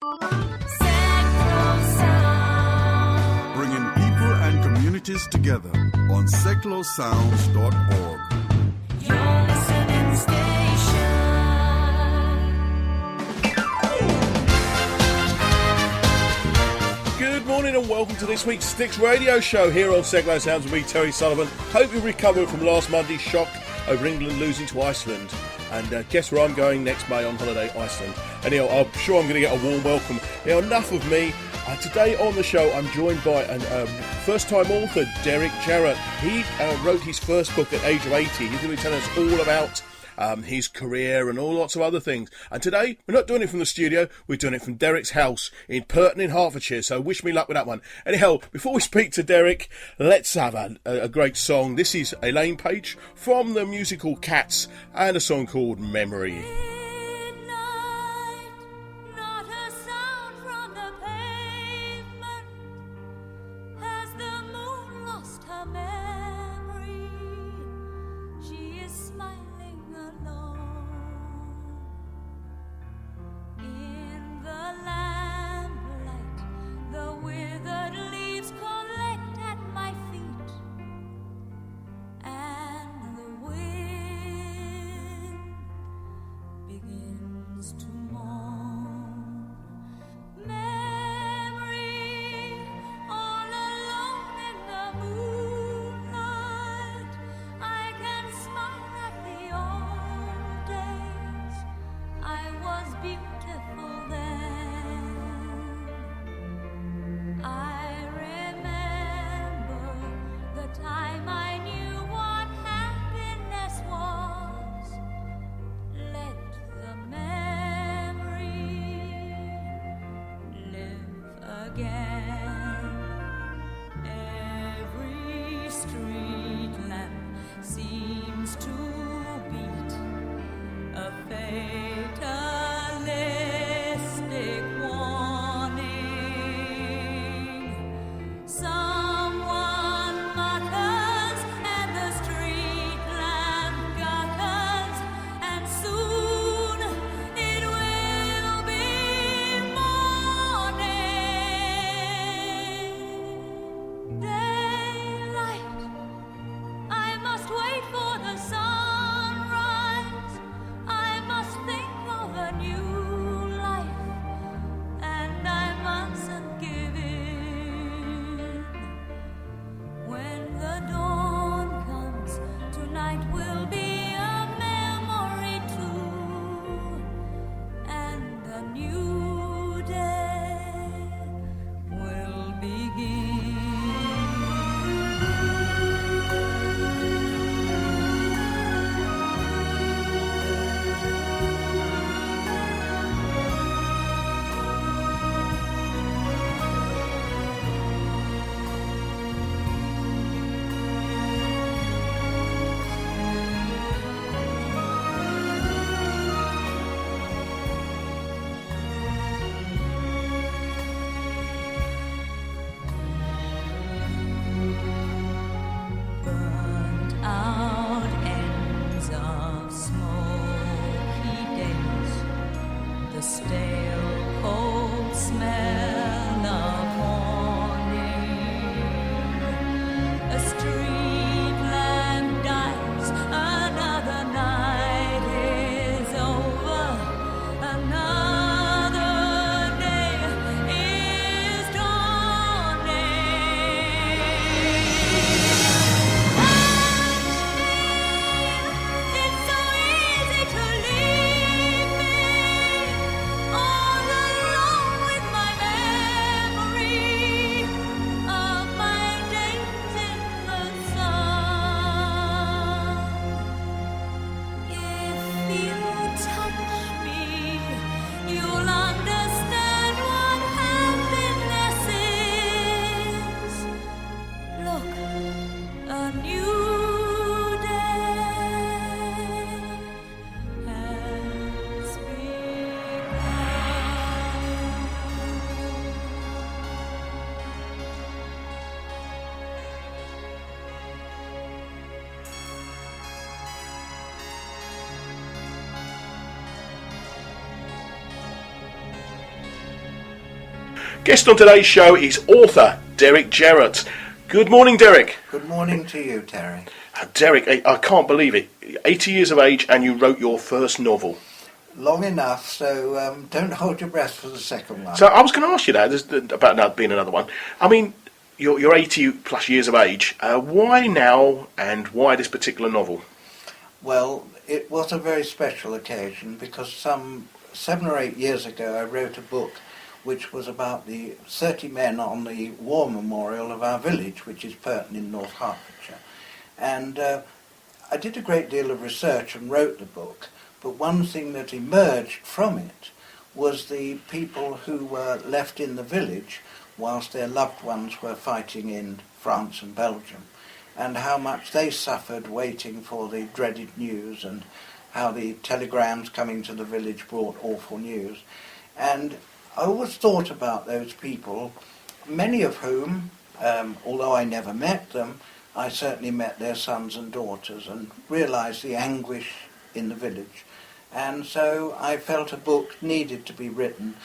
Bringing people and communities together on seclosounds.org. Your listening station. Good morning and welcome to this week's Sticks Radio Show here on Seglo Sounds with me, Terry Sullivan. Hope you recovered from last Monday's shock over England losing to Iceland. And guess where I'm going next May on holiday? Iceland. Anyhow, I'm sure I'm going to get a warm welcome. Now, enough of me. Today on the show, I'm joined by a first-time author, Derek Jarrett. He wrote his first book at age of 80. He's going to be telling us all about his career and all lots of other things. And today, we're not doing it from the studio, we're doing it from Derek's house in Purton in Hertfordshire, so wish me luck with that one. Anyhow, before we speak to Derek, let's have a great song. This is Elaine Page from the musical Cats and a song called Memory. Guest on today's show is author Derek Jarrett. Good morning, Derek. Good morning to you, Terry. Derek, I can't believe it. 80 years of age and you wrote your first novel. Long enough, so don't hold your breath for the second one. So I was going to ask you that about now being another one. I mean, you're 80 plus years of age. Why now and why this particular novel? Well, it was a very special occasion because some 7 or 8 years ago I wrote a book which was about the 30 men on the war memorial of our village, which is Purton in North Hertfordshire. And I did a great deal of research and wrote the book, but one thing that emerged from it was the people who were left in the village whilst their loved ones were fighting in France and Belgium, and how much they suffered waiting for the dreaded news, and how the telegrams coming to the village brought awful news. And I always thought about those people, many of whom, although I never met them, I certainly met their sons and daughters and realised the anguish in the village. And so I felt a book needed to be written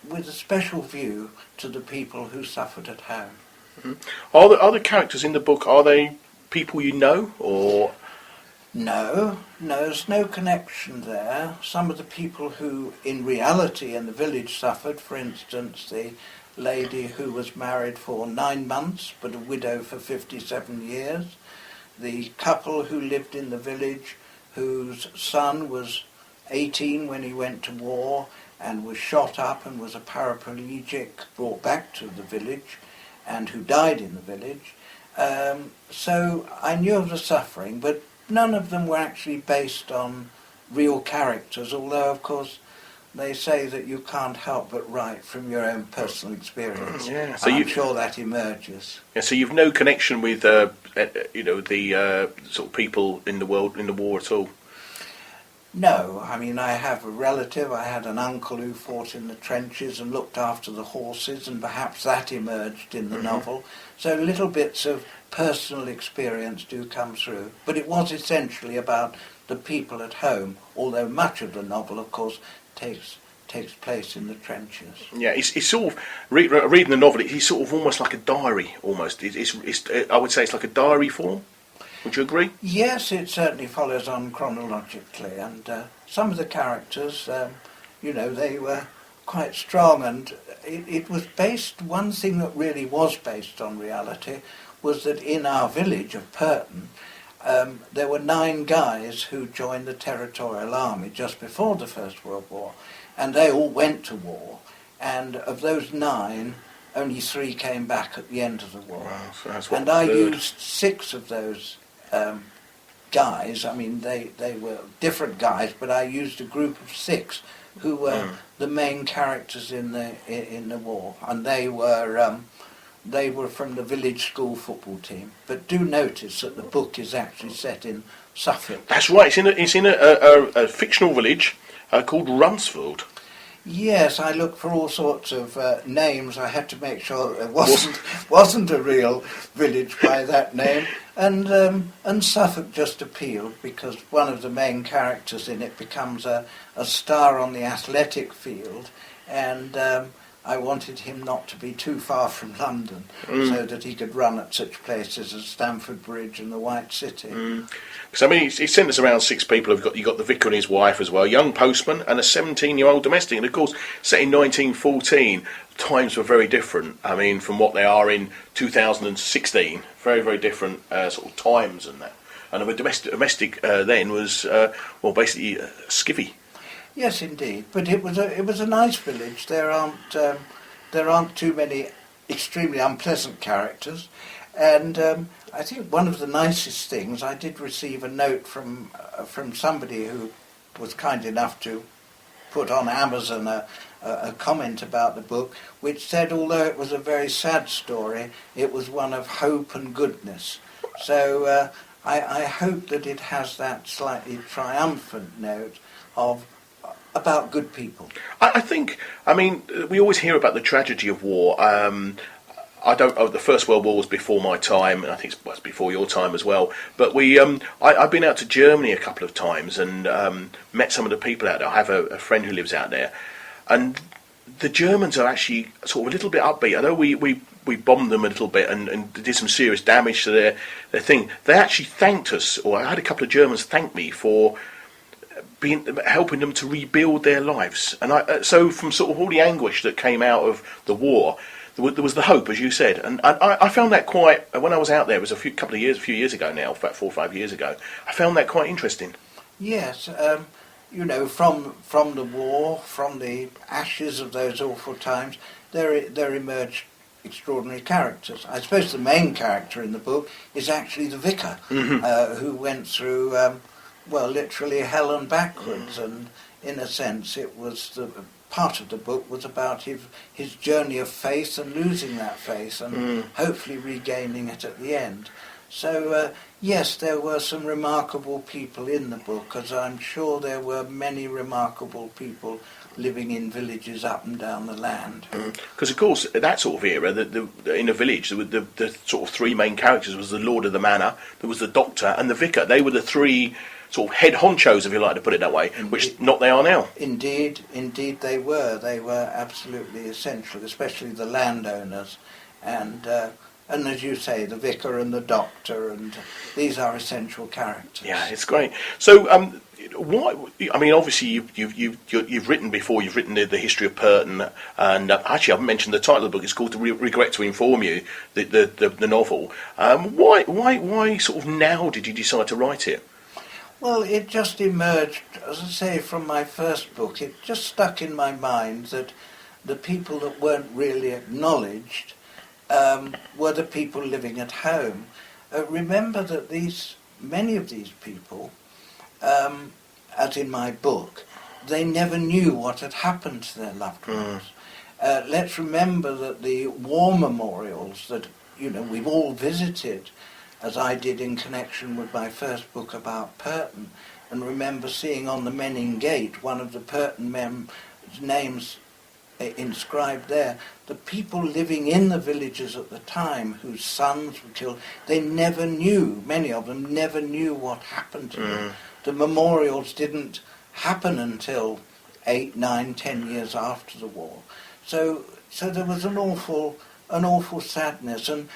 with a special view to the people who suffered at home. Mm-hmm. Are the characters in the book, are they people you know, or...? No, there's no connection there. Some of the people who in reality in the village suffered, for instance, the lady who was married for 9 months but a widow for 57 years, the couple who lived in the village whose son was 18 when he went to war and was shot up and was a paraplegic brought back to the village, and who died in the village. So I knew of the suffering, but none of them were actually based on real characters, although of course they say that you can't help but write from your own personal experience. Yeah, so I'm sure that emerges. Yeah, so you've no connection with the sort of people in the world in the war at all. No, I mean, I have a relative, I had an uncle who fought in the trenches and looked after the horses, and perhaps that emerged in the novel. So little bits of personal experience do come through. But it was essentially about the people at home, although much of the novel, of course, takes place in the trenches. Yeah, it's sort of, reading the novel, it's sort of almost like a diary, almost. It's I would say it's like a diary form. Would you agree? Yes, it certainly follows on chronologically, and some of the characters, they were quite strong, and it was based, one thing that really was based on reality was that in our village of Purton, there were 9 guys who joined the Territorial Army just before the First World War, and they all went to war, and of those 9, only 3 came back at the end of the war. Wow, so that's and I used 6 of those guys. I mean, they were different guys, but I used a group of 6 who were the main characters in the war, and they were from the village school football team. But do notice that the book is actually set in Suffolk. That's right. It's in a fictional village called Rumsfeld. Yes, I looked for all sorts of names. I had to make sure there wasn't a real village by that name. And Suffolk just appealed because one of the main characters in it becomes a star on the athletic field, and I wanted him not to be too far from London so that he could run at such places as Stamford Bridge and the White City. Because I mean, it's centres around 6 people. You've got the vicar and his wife as well, a young postman and a 17-year-old domestic. And of course, set in 1914, times were very different. I mean, from what they are in 2016, very, very different sort of times and that. And a domestic then was basically skivvy. Yes, indeed. But it was a nice village. There aren't too many extremely unpleasant characters, and I think one of the nicest things, I did receive a note from somebody who was kind enough to put on Amazon a comment about the book, which said although it was a very sad story, it was one of hope and goodness. So I hope that it has that slightly triumphant note about good people. I think, I mean, we always hear about the tragedy of war. The First World War was before my time, and I think it's before your time as well. But I've been out to Germany a couple of times and met some of the people out there. I have a friend who lives out there, and the Germans are actually sort of a little bit upbeat. I know we bombed them a little bit and did some serious damage to their thing. They actually thanked us, or I had a couple of Germans thank me for helping them to rebuild their lives. And so from sort of all the anguish that came out of the war, there was the hope, as you said. And I found that quite, when I was out there, it was a few years ago now, in fact 4 or 5 years ago, I found that quite interesting. Yes, you know, from the war, from the ashes of those awful times, there emerged extraordinary characters. I suppose the main character in the book is actually the vicar, who went through, well, literally hell and backwards, and in a sense it was part of the book was about his journey of faith and losing that faith and hopefully regaining it at the end. So, yes, there were some remarkable people in the book, as I'm sure there were many remarkable people living in villages up and down the land. Because, of course, that sort of era, in a village, the sort of three main characters was the lord of the manor, there was the doctor, and the vicar. They were the three sort of head honchos, if you like to put it that way, which not they are now. Indeed they were. They were absolutely essential, especially the landowners. And as you say, the vicar and the doctor, and these are essential characters. Yeah, it's great. So, why? I mean, obviously, you've written before. You've written the history of Purton, and actually, I've mentioned the title of the book. It's called "Regret to Inform You," the novel. Why sort of now did you decide to write it? Well, it just emerged, as I say, from my first book. It just stuck in my mind that the people that weren't really acknowledged were the people living at home. Remember that many of these people, as in my book, they never knew what had happened to their loved ones. Let's remember that the war memorials that we've all visited, as I did in connection with my first book about Purton, and remember seeing on the Menning Gate one of the Purton names inscribed there. The people living in the villages at the time whose sons were killed, they never knew, many of them never knew what happened to them. The memorials didn't happen until 8, 9, 10 years after the war. So there was an awful sadness, and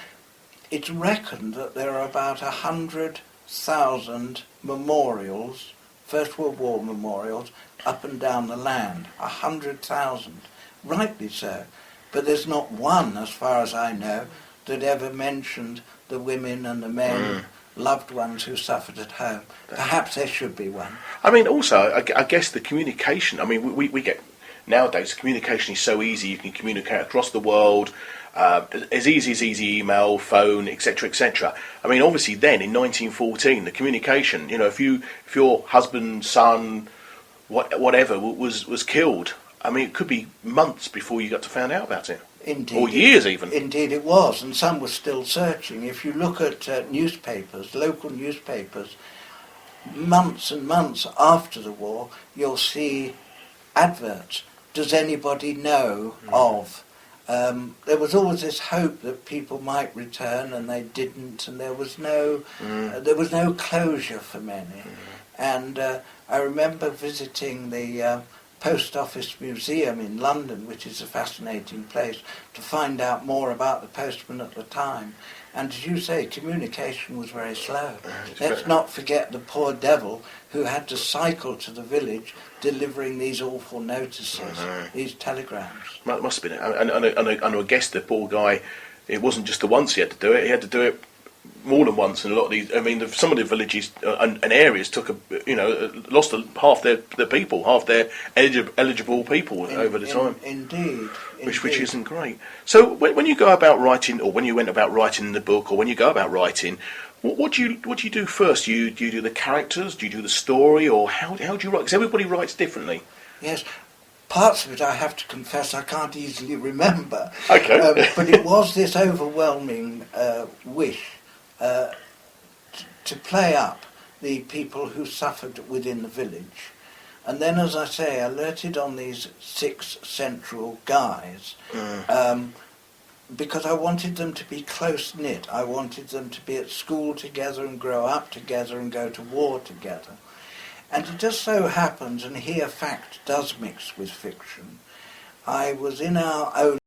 it's reckoned that there are about 100,000 memorials, First World War memorials, up and down the land. 100,000. Rightly so. But there's not one, as far as I know, that ever mentioned the women and the men, loved ones who suffered at home. Perhaps there should be one. I mean, also, I guess the communication, I mean, we get, nowadays, communication is so easy. You can communicate across the world, as easy as email, phone, etc., etc. I mean, obviously then, in 1914, the communication, if your husband, son, whatever, was killed, I mean, it could be months before you got to find out about it. Indeed. Or years even. Indeed it was, and some were still searching. If you look at newspapers, local newspapers, months and months after the war, you'll see adverts. Does anybody know of? There was always this hope that people might return, and they didn't, and there was no closure for many. And I remember visiting the Post Office Museum in London, which is a fascinating place, to find out more about the postman at the time. And as you say, communication was very slow. Let's not forget the poor devil who had to cycle to the village delivering these awful notices, these telegrams. Must have been. And I guess the poor guy, it wasn't just the once he had to do it, he had to do it more than once. And a lot of these, I mean, some of the villages and areas lost half their people, half their eligible people over the time. Indeed. Which isn't great. So when you go about writing, or when you went about writing the book, or when you go about writing, what do you do first? Do you do the characters? Do you do the story? Or how do you write? Because everybody writes differently. Yes. Parts of it, I have to confess, I can't easily remember. Okay. But it was this overwhelming wish to play up the people who suffered within the village. And then, as I say, I alerted on these 6 central guys because I wanted them to be close-knit. I wanted them to be at school together and grow up together and go to war together. And it just so happens, and here fact does mix with fiction, I was in our own